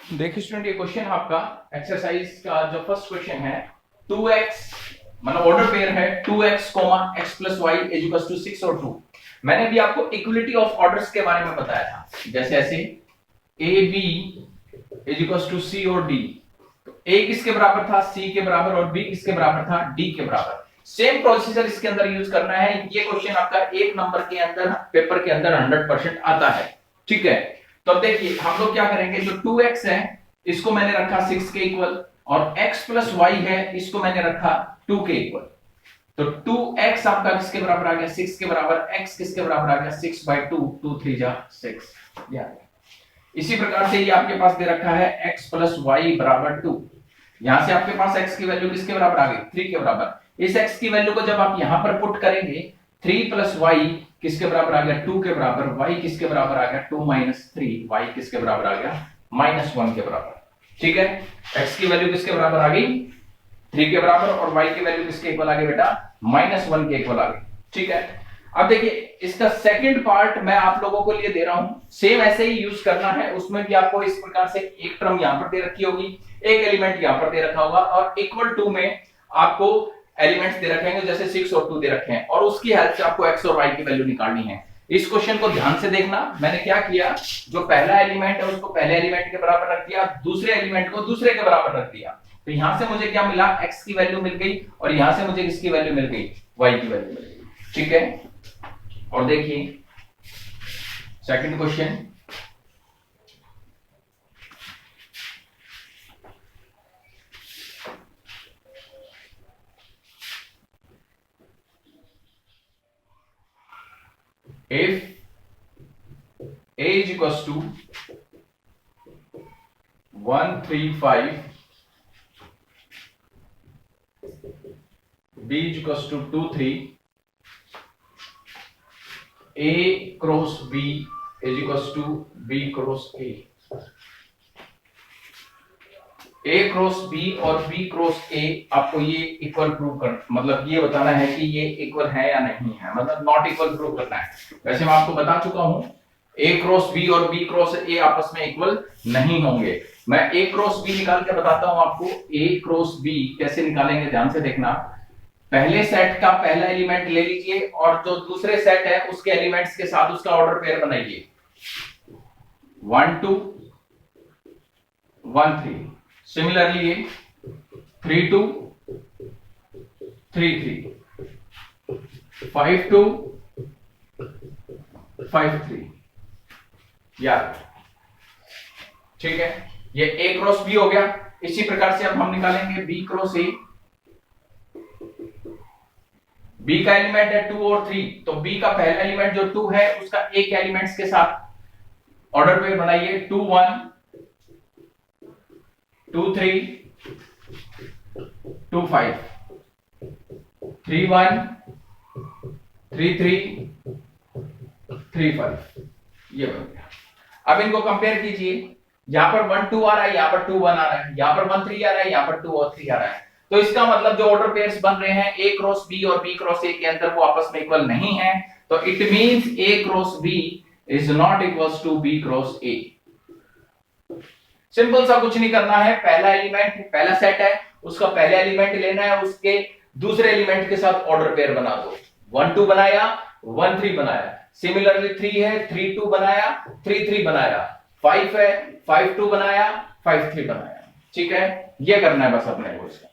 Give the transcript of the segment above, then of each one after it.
देखिए स्टूडेंट, ये क्वेश्चन आपका एक्सरसाइज का जो फर्स्ट क्वेश्चन है 2x मतलब ऑर्डर पेयर है 2x, x plus Y is equal to 6 और 2। मैंने भी आपको इक्वलिटी ऑफ ऑर्डर्स के बारे में बताया था, जैसे ऐसे A B is equal to C और डी। तो ए किसके बराबर था? सी के बराबर। और बी किसके बराबर था? डी के बराबर। सेम प्रोसीजर इसके अंदर यूज करना है। ये क्वेश्चन आपका एक नंबर के अंदर पेपर के अंदर 100% आता है। ठीक है, तो अब देखिए हम लोग क्या करेंगे, जो 2x है इसको मैंने रखा 6 के इक्वल, और x प्लस वाई है इसको मैंने रखा 2 के इक्वल। तो 2x आपका किसके बराबर आ गया? 6 के बराबर। x किसके बराबर आ गया? 6/2, 2 3 जा 6। इसी प्रकार से ये आपके पास दे रखा है x प्लस वाई बराबर 2। यहां से आपके पास x की वैल्यू किसके बराबर आ गई? 3 के बराबर। इस x की वैल्यू को जब आप यहां पर पुट करेंगे 3 प्लस वाई किसके बराबर आ गया? 2 के बराबर। y किसके बराबर आ गया? 2 माइनस 3। y किसके बराबर आ गया? -1 के बराबर। ठीक है, x की वैल्यू किसके बराबर आ गई? 3 के बराबर, और y की वैल्यू किसके इक्वल आ गई बेटा? -1 के इक्वल आ गई। ठीक है, अब देखिए इसका सेकंड पार्ट मैं आप लोगों को लिए दे रहा हूं, सेम ऐसे ही यूज करना है। उसमें भी आपको इस प्रकार से एक टर्म यहां पर दे रखी होगी, एक एलिमेंट यहां पर दे रखा होगा, और इक्वल टू में आपको एलिमेंट्स दे रखे हैं, जैसे 6 और 2 दे रखे हैं, और उसकी हेल्प से आपको x और y की वैल्यू निकालनी है। इस क्वेश्चन को ध्यान से देखना। मैंने क्या किया, जो पहला एलिमेंट है उसको पहले एलिमेंट के बराबर रख दिया, दूसरे एलिमेंट को दूसरे के बराबर रख दिया। तो यहां से मुझे क्या मिला? x की वैल्यू मिल गई, और यहां से मुझे किसकी वैल्यू मिल गई? y की वैल्यू मिल गई। ठीक है, और देखिए second question, if a is equals to 135, b is equals to 2 3, a cross b is equals to b cross a। a cross b और b क्रॉस a आपको ये इक्वल प्रूव कर, मतलब ये बताना है कि ये इक्वल है या नहीं है, मतलब नॉट इक्वल प्रूव करना है। वैसे मैं आपको बता चुका हूं a क्रॉस b और b क्रॉस a आपस में इक्वल नहीं होंगे। मैं a क्रॉस b निकाल के बताता हूं आपको। a क्रॉस b कैसे निकालेंगे, ध्यान से देखना। पहले सेट का पहला एलिमेंट ले लीजिए, और जो दूसरे सेट है उसके एलिमेंट्स के साथ उसका ऑर्डर पेयर बनाइए। 1 2 1 3। सिमिलरली ये 3 2 3 3, 5 2 5 3। यार ठीक है, ये a क्रॉस b हो गया। इसी प्रकार से अब हम निकालेंगे b क्रॉस a। b का एलिमेंट है 2 और 3, तो b का पहला एलिमेंट जो 2 है उसका एक एलिमेंट्स के साथ ऑर्डर पेयर बनाइए। 2 1 2 3 2 5 3 1 3 3 3 5। ये बन गया। अब इनको कंपेयर कीजिए, यहां पर 1 2 आ रहा है, यहां पर 2 1 आ रहा है, यहां पर 1 3 आ रहा है, यहां पर 2 और 3 आ रहा है। तो इसका मतलब जो ऑर्डर पेयर्स बन रहे हैं a क्रॉस b और b क्रॉस a के अंदर वो आपस में इक्वल नहीं है। तो it means a cross b is not equals to b cross a। Simple सा कुछ नहीं करना है, पहला एलिमेंट पहला सेट है उसका पहला एलिमेंट लेना है, उसके दूसरे एलिमेंट के साथ ऑर्डर पेयर बना दो। 1 2 बनाया, 1 3 बनाया। सिमिलरली 3 है, 3 2 बनाया, 3 3 बनाया। 5 है, 5 2 बनाया, 5 3 बनाया। ठीक है, ये करना है बस अपने को इसका।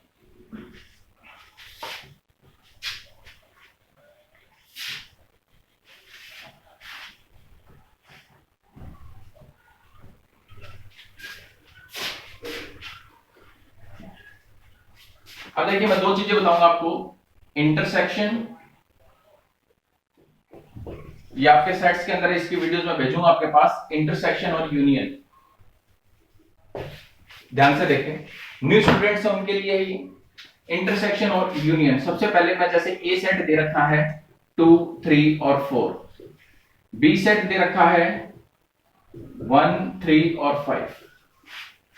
अब देखिए मैं दो चीजें बताऊंगा आपको, इंटरसेक्शन, ये आपके सेट्स के अंदर इसकी वीडियोस में भेजूंगा आपके पास, इंटरसेक्शन और यूनियन। ध्यान से देखें, न्यू स्टूडेंट्स हैं उनके लिए ही इंटरसेक्शन और यूनियन। सबसे पहले मैं जैसे ए सेट दे रखा है 2 3 और 4, बी सेट दे रखा है 1 3 और 5।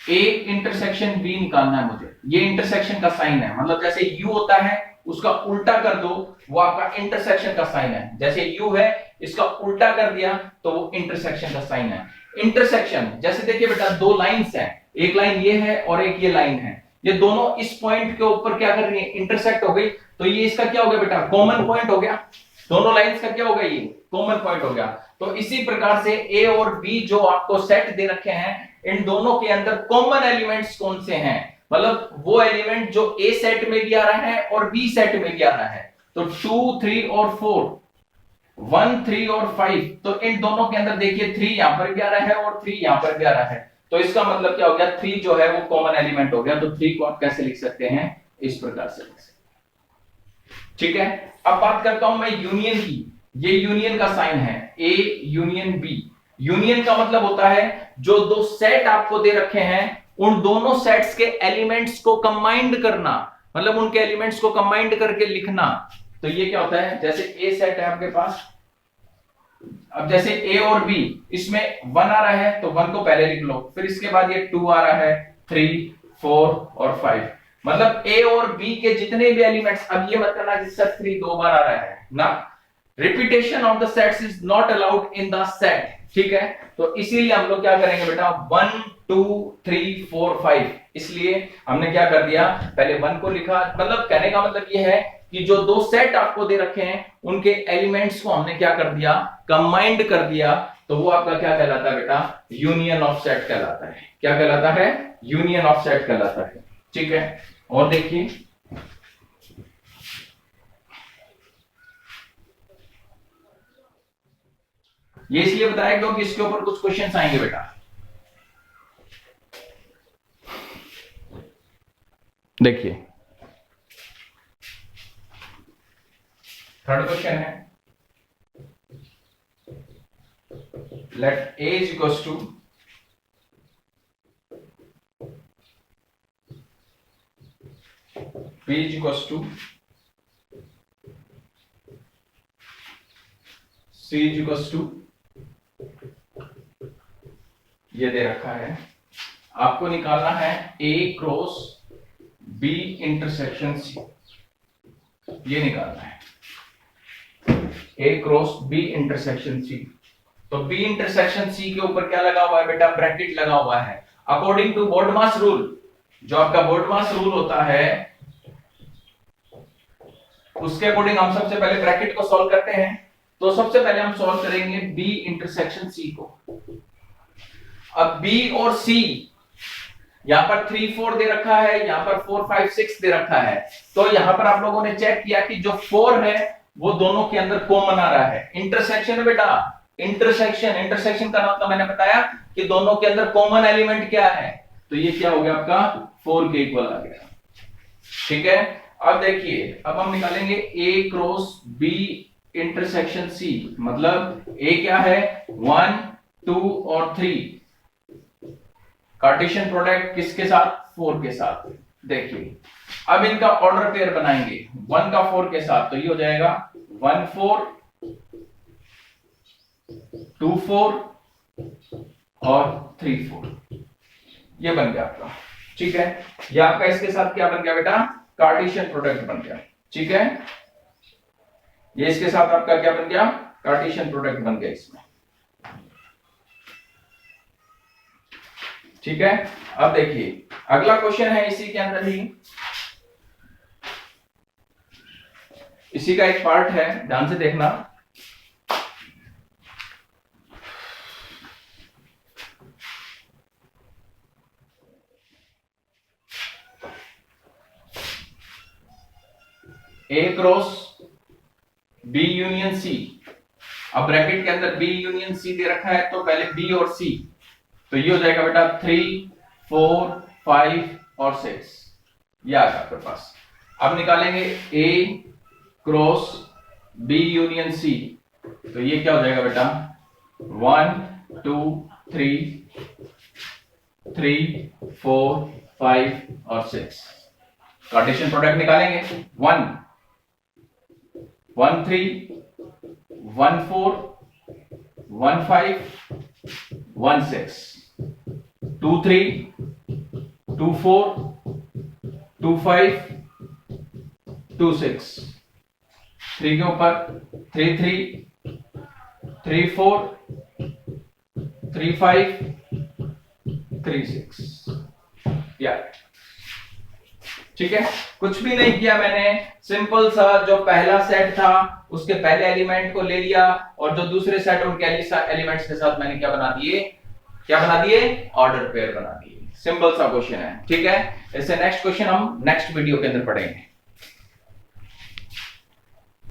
ए इंटरसेक्शन बी निकालना है मुझे। ये इंटरसेक्शन का साइन है, मतलब जैसे यू होता है उसका उल्टा कर दो, वो आपका इंटरसेक्शन का साइन है। जैसे यू है इसका उल्टा कर दिया तो वो इंटरसेक्शन का साइन है। इंटरसेक्शन जैसे देखिए बेटा, दो लाइंस हैं, एक लाइन ये है और एक ये लाइन है, ये दोनों इस पॉइंट के ऊपर क्या कर रही है, इंटरसेक्ट हो गई, तो ये इसका क्या हो गया बेटा, कॉमन पॉइंट हो गया। दोनों लाइंस का क्या हो गया, ये कॉमन पॉइंट हो गया। तो इसी प्रकार से ए और बी जो आपको सेट दे रखे हैं, इन दोनों के अंदर कॉमन एलिमेंट्स कौन से हैं, मतलब वो एलिमेंट जो ए सेट में भी आ रहा है और बी सेट में भी आ रहा है। तो 2 3 और 4, 1 3 और 5, तो इन दोनों के अंदर देखिए 3 यहां पर भी आ रहा है और 3 यहां पर भी आ रहा है, तो इसका मतलब क्या हो गया, 3 जो है वो कॉमन एलिमेंट हो गया। तो 3 को आप कैसे लिख सकते हैं, इस प्रकार से लिख सकते हैं। ठीक है, अब बात करता हूं मैं यूनियन की। ये यूनियन का साइन है, ए यूनियन बी। यूनियन का मतलब होता है जो दो सेट आपको दे रखे हैं, उन दोनों सेट्स के एलिमेंट्स को कंबाइंड करना, मतलब उनके एलिमेंट्स को कंबाइंड करके लिखना। तो ये क्या होता है, जैसे ए सेट है आपके पास, अब जैसे ए और बी, इसमें 1 आ रहा है तो 1 को पहले लिख लो, फिर इसके बाद ये 2 आ रहा है, 3 4 और 5, मतलब ए और बी के जितने भी एलिमेंट्स। अब ये मत करना कि सर 3 दो बार आ रहा है ना, repetition of the sets is not allowed in the set. ठीक है, तो इसीलिए हम लोग क्या करेंगे बेटा, 1 2 3 4 5, इसलिए हमने क्या कर दिया, पहले 1 को लिखा, मतलब कहने का मतलब ये है कि जो दो सेट आपको दे रखे हैं उनके एलिमेंट्स को हमने क्या कर दिया, कंबाइंड कर दिया, तो वो आपका क्या कहलाता है बेटा, यूनियन ऑफ सेट कहलाता है। क्या कहलाता है, यूनियन ऑफ सेट कहलाता है। ठीक है, और देखिए ये इसलिए बताया क्योंकि इसके ऊपर कुछ क्वेश्चंस आएंगे बेटा। देखिए थर्ड क्वेश्चन है, let A is equals to B is equals to C is equals to, ये दे रखा है, आपको निकालना है A cross B intersection C, ये निकालना है A cross B intersection C. तो बी इंटरसेक्शन सी के ऊपर क्या लगा हुआ है बेटा, ब्रैकेट लगा हुआ है। अकॉर्डिंग टू बोर्डमास रूल, जो आपका बोर्डमास रूल होता है उसके अकॉर्डिंग हम सबसे पहले ब्रैकेट को सॉल्व करते हैं। तो सबसे पहले हम सॉल्व करेंगे बी इंटरसेक्शन सी को। अब बी और सी, यहां पर 3 4 दे रखा है, यहां पर 4 5 6 दे रखा है, तो यहां पर आप लोगों ने चेक किया कि जो 4 है वो दोनों के अंदर कॉमन आ रहा है। इंटरसेक्शन बेटा, इंटरसेक्शन का मतलब मैंने बताया कि दोनों के अंदर कॉमन एलिमेंट क्या है, तो ये क्या हो गया आपका 4 के इक्वल आ गया। ठीक है, अब देखिए, अब हम निकालेंगे ए क्रॉस बी इंटरसेक्शन सी, मतलब ए क्या है, 1 2 और 3, कार्टेशियन प्रोडक्ट किसके साथ, 4 के साथ। देखिए अब इनका ऑर्डर पेयर बनाएंगे, 1 का 4 के साथ, तो ये हो जाएगा 1 4 2 4 और 3 4, ये बन गया आपका। ठीक है, ये आपका इसके साथ क्या बन गया बेटा, कार्टेशियन प्रोडक्ट बन गया। ठीक है, ये इसके साथ आपका क्या बन गया, कार्टेशियन प्रोडक्ट बन गया इसमें। ठीक है, अब देखिए अगला क्वेश्चन है इसी के अंदर ही, इसी का एक पार्ट है, ध्यान से देखना। ए क्रॉस बी यूनियन सी, अब ब्रैकेट के अंदर बी यूनियन सी दे रखा है, तो पहले बी और सी, तो ये हो जाएगा बेटा 3 4 5 और 6, ये आ गया आपके पास। अब निकालेंगे ए क्रॉस बी यूनियन सी, तो ये क्या हो जाएगा बेटा 1 2 3 3 4 5 और 6। कार्टेशियन प्रोडक्ट निकालेंगे, 1 1 3 1 4 1 5 1 6 2 3 2 4 2 5 2 6, 3 के ऊपर 3 3 3 4 3 5 3 6 या ठीक है। कुछ भी नहीं किया मैंने, सिंपल सा जो पहला सेट था उसके पहले एलिमेंट को ले लिया और जो दूसरे सेट उनके एलिमेंट्स के साथ मैंने क्या बना दिए, ऑर्डर पेयर बना दिए। सिंपल सा क्वेश्चन है, ठीक है। इससे नेक्स्ट क्वेश्चन हम नेक्स्ट वीडियो के अंदर पढ़ेंगे।